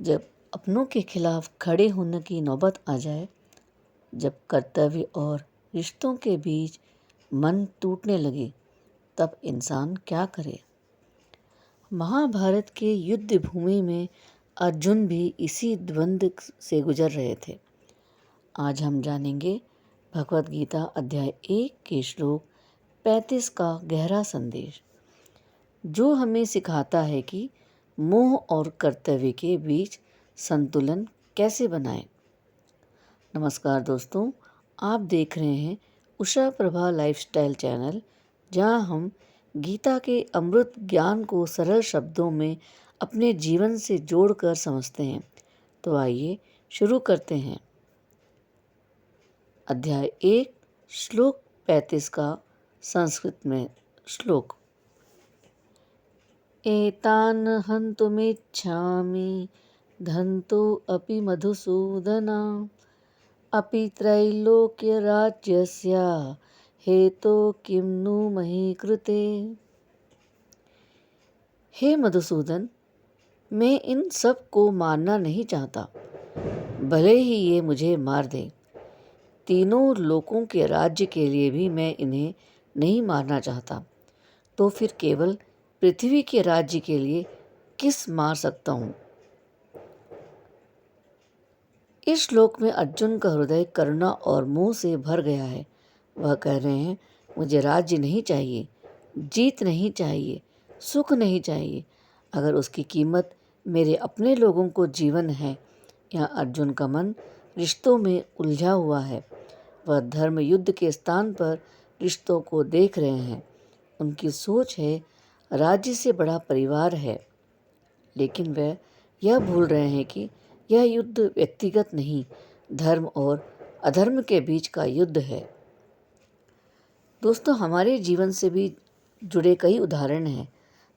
जब अपनों के खिलाफ खड़े होने की नौबत आ जाए, जब कर्तव्य और रिश्तों के बीच मन टूटने लगे, तब इंसान क्या करे। महाभारत के युद्ध भूमि में अर्जुन भी इसी द्वंद्व से गुजर रहे थे। आज हम जानेंगे भगवत गीता अध्याय 1 के श्लोक 35 का गहरा संदेश, जो हमें सिखाता है कि मोह और कर्तव्य के बीच संतुलन कैसे बनाएं। नमस्कार दोस्तों, आप देख रहे हैं उषा प्रभा लाइफस्टाइल चैनल, जहां हम गीता के अमृत ज्ञान को सरल शब्दों में अपने जीवन से जोड़कर समझते हैं। तो आइए शुरू करते हैं। अध्याय 1 श्लोक 35 का संस्कृत में श्लोक। एतान हन्तुमिच्छामि धन्तो अपि मधुसूदना अपि त्रैलोक्यराज्यस्य हेतो किं नु मही कृते। हे मधुसूदन, मैं इन सब को मारना नहीं चाहता, भले ही ये मुझे मार दे। तीनों लोकों के राज्य के लिए भी मैं इन्हें नहीं मारना चाहता, तो फिर केवल पृथ्वी के राज्य के लिए किस मार सकता हूँ। इस श्लोक में अर्जुन का हृदय करुणा और मोह से भर गया है। वह कह रहे हैं, मुझे राज्य नहीं चाहिए, जीत नहीं चाहिए, सुख नहीं चाहिए, अगर उसकी कीमत मेरे अपने लोगों को जीवन है। यहाँ अर्जुन का मन रिश्तों में उलझा हुआ है। वह धर्म युद्ध के स्थान पर रिश्तों को देख रहे हैं। उनकी सोच है राज्य से बड़ा परिवार है, लेकिन वह यह भूल रहे हैं कि यह युद्ध व्यक्तिगत नहीं, धर्म और अधर्म के बीच का युद्ध है। दोस्तों, हमारे जीवन से भी जुड़े कई उदाहरण हैं।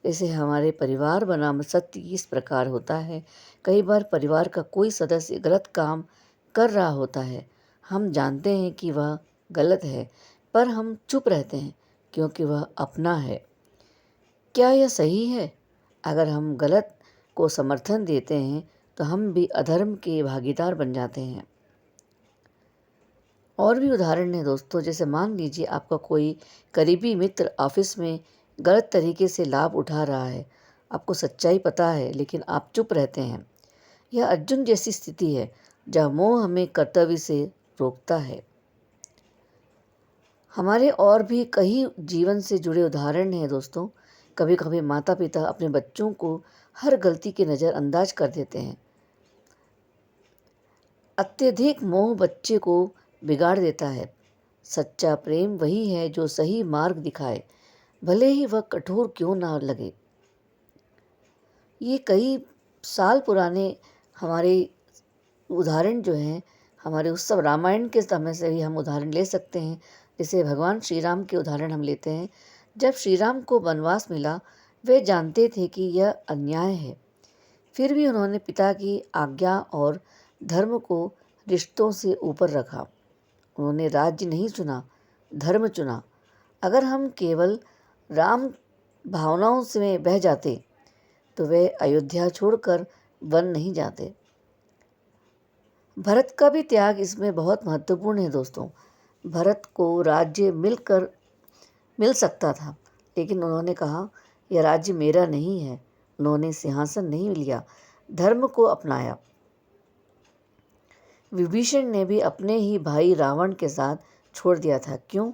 जैसे हमारे परिवार बनाम सत्य इस प्रकार होता है। कई बार परिवार का कोई सदस्य गलत काम कर रहा होता है। हम जानते हैं कि वह गलत है, पर हम चुप रहते हैं क्योंकि वह अपना है। क्या यह सही है? अगर हम गलत को समर्थन देते हैं तो हम भी अधर्म के भागीदार बन जाते हैं। और भी उदाहरण है दोस्तों, जैसे मान लीजिए आपका कोई करीबी मित्र ऑफिस में गलत तरीके से लाभ उठा रहा है। आपको सच्चाई पता है, लेकिन आप चुप रहते हैं। यह अर्जुन जैसी स्थिति है, जहाँ मोह हमें कर्तव्य से रोकता है। हमारे और भी कई जीवन से जुड़े उदाहरण हैं दोस्तों। कभी कभी माता पिता अपने बच्चों को हर गलती के नज़रअंदाज कर देते हैं। अत्यधिक मोह बच्चे को बिगाड़ देता है। सच्चा प्रेम वही है जो सही मार्ग दिखाए, भले ही वह कठोर क्यों ना लगे। ये कई साल पुराने हमारे उदाहरण जो हैं, हमारे उस सब रामायण के समय से भी हम उदाहरण ले सकते हैं। जैसे भगवान श्री राम के उदाहरण हम लेते हैं। जब श्री राम को वनवास मिला, वे जानते थे कि यह अन्याय है, फिर भी उन्होंने पिता की आज्ञा और धर्म को रिश्तों से ऊपर रखा। उन्होंने राज्य नहीं चुना, धर्म चुना। अगर हम केवल राम भावनाओं से बह जाते तो वे अयोध्या छोड़कर वन नहीं जाते। भरत का भी त्याग इसमें बहुत महत्वपूर्ण है दोस्तों। भरत को राज्य मिल सकता था, लेकिन उन्होंने कहा, यह राज्य मेरा नहीं है। उन्होंने सिंहासन नहीं लिया, धर्म को अपनाया। विभीषण ने भी अपने ही भाई रावण के साथ छोड़ दिया था। क्यों?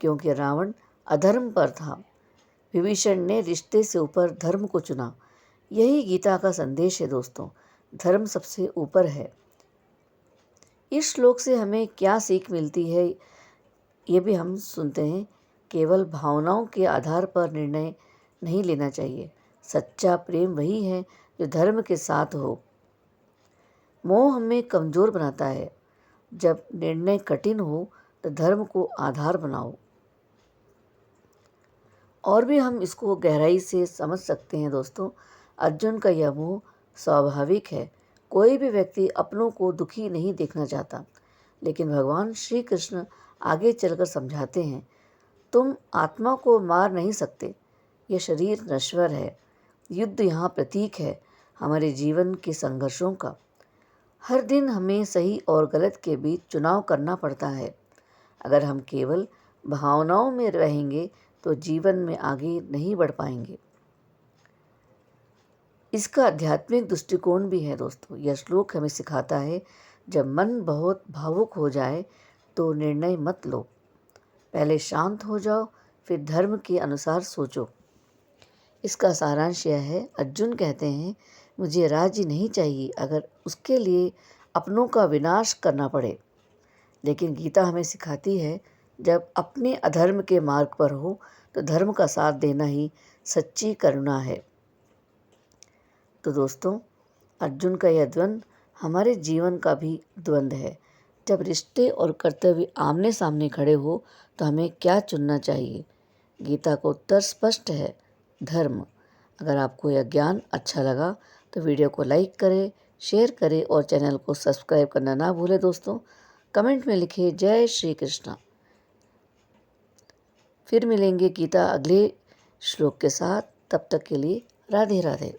क्योंकि रावण अधर्म पर था। विभीषण ने रिश्ते से ऊपर धर्म को चुना। यही गीता का संदेश है दोस्तों। धर्म सबसे ऊपर है। इस श्लोक से हमें क्या सीख मिलती है, ये भी हम सुनते हैं। केवल भावनाओं के आधार पर निर्णय नहीं लेना चाहिए। सच्चा प्रेम वही है जो धर्म के साथ हो। मोह हमें कमज़ोर बनाता है। जब निर्णय कठिन हो तो धर्म को आधार बनाओ। और भी हम इसको गहराई से समझ सकते हैं दोस्तों। अर्जुन का यह मोह स्वाभाविक है। कोई भी व्यक्ति अपनों को दुखी नहीं देखना चाहता, लेकिन भगवान श्री कृष्ण आगे चलकर समझाते हैं, तुम आत्मा को मार नहीं सकते, यह शरीर नश्वर है। युद्ध यहाँ प्रतीक है। हमारे जीवन के संघर्षों का। हर दिन हमें सही और गलत के बीच चुनाव करना पड़ता है। अगर हम केवल भावनाओं में रहेंगे तो जीवन में आगे नहीं बढ़ पाएंगे। इसका आध्यात्मिक दृष्टिकोण भी है दोस्तों। यह श्लोक हमें सिखाता है, जब मन बहुत भावुक हो जाए तो निर्णय मत लो, पहले शांत हो जाओ, फिर धर्म के अनुसार सोचो। इसका सारांश यह है, अर्जुन कहते हैं, मुझे राज्य नहीं चाहिए अगर उसके लिए अपनों का विनाश करना पड़े। लेकिन गीता हमें सिखाती है, जब अपने अधर्म के मार्ग पर हो तो धर्म का साथ देना ही सच्ची करुणा है। तो दोस्तों, अर्जुन का यह द्वंद्व हमारे जीवन का भी द्वंद्व है। जब रिश्ते और कर्तव्य आमने सामने खड़े हो तो हमें क्या चुनना चाहिए? गीता का उत्तर स्पष्ट है, धर्म। अगर आपको यह ज्ञान अच्छा लगा तो वीडियो को लाइक करें, शेयर करें और चैनल को सब्सक्राइब करना ना भूलें दोस्तों। कमेंट में लिखिए जय श्री कृष्णा। फिर मिलेंगे गीता अगले श्लोक के साथ। तब तक के लिए राधे राधे।